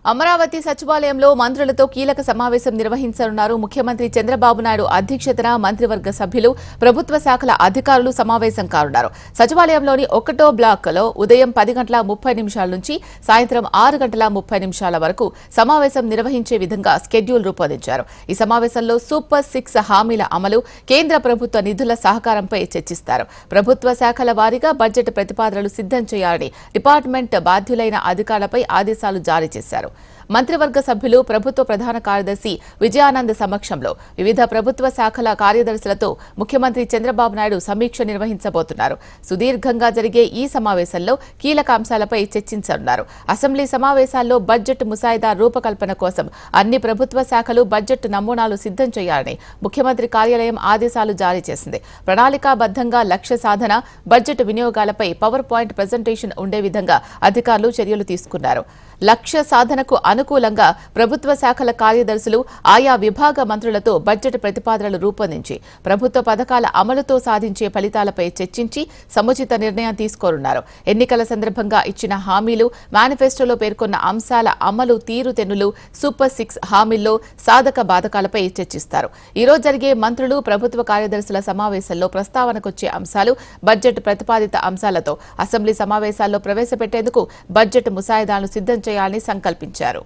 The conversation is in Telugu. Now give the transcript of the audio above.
అమరావతి సచివాలయంలో మంత్రులతో కీలక సమావేశం నిర్వహించనున్నారు. ముఖ్యమంత్రి చంద్రబాబు నాయుడు అధ్యక్షతన మంత్రివర్గ సభ్యులు, ప్రభుత్వ శాఖల అధికారులు సమావేశం కానున్నారు. సచివాలయంలోని 1వ బ్లాక్లో ఉదయం 10:30 నుంచి సాయంత్రం 6:30 వరకు సమావేశం నిర్వహించే విధంగా షెడ్యూల్ రూపొందించారు. ఈ సమావేశంలో సూపర్ 6 హామీల అమలు, కేంద్ర ప్రభుత్వ నిధుల సహకారంపై చర్చిస్తారు. ప్రభుత్వ శాఖల వారీగా బడ్జెట్ ప్రతిపాదనలు సిద్ధం చేయాలని డిపార్ట్మెంట్ బాధ్యులైన అధికారులపై ఆదేశాలు జారీ చేశారు. మంత్రివర్గ సభ్యులు, ప్రభుత్వ ప్రధాన కార్యదర్శి విజయానంద్ సమక్షంలో వివిధ ప్రభుత్వ శాఖల కార్యదర్శులతో ముఖ్యమంత్రి చంద్రబాబు నాయుడు సమీక్ష నిర్వహించబోతున్నారు. సుదీర్ఘంగా జరిగే ఈ సమావేశంలో కీలక అంశాలపై చర్చించనున్నారు. అసెంబ్లీ సమావేశాల్లో బడ్జెట్ ముసాయిదా రూపకల్పన కోసం అన్ని ప్రభుత్వ శాఖలు బడ్జెట్ నమూనాలు సిద్ధం చేయాలని ముఖ్యమంత్రి కార్యాలయం ఆదేశాలు జారీ చేసింది. ప్రణాళికాబద్ధంగా లక్ష్య సాధన, బడ్జెట్ వినియోగాలపై పవర్ పాయింట్ ప్రజెంటేషన్ ఉండే విధంగా అధికారులు చర్యలు తీసుకున్నారు. లక్ష్య సాధనకు అనుకూలంగా ప్రభుత్వ శాఖల కార్యదర్శులు ఆయా విభాగ మంత్రులతో బడ్జెట్ ప్రతిపాదనలు రూపొందించి ప్రభుత్వ పథకాల అమలుతో సాధించే ఫలితాలపై చర్చించి సముచిత నిర్ణయం తీసుకోనున్నారు. ఎన్నికల సందర్భంగా ఇచ్చిన హామీలు, మేనిఫెస్టోలో పేర్కొన్న అంశాల అమలు తీరుతెన్నులు, సూపర్ 6 హామీల్లో సాధక బాధకాలపై చర్చిస్తారు. ఈ రోజు జరిగే మంత్రులు, ప్రభుత్వ కార్యదర్శుల సమావేశంలో ప్రస్తావనకొచ్చే అంశాలు, బడ్జెట్ ప్రతిపాదిత అంశాలతో అసెంబ్లీ సమావేశాల్లో ప్రవేశపెట్టేందుకు బడ్జెట్ ముసాయిదాను సిద్ధం చేయాలని సంకల్పించారు.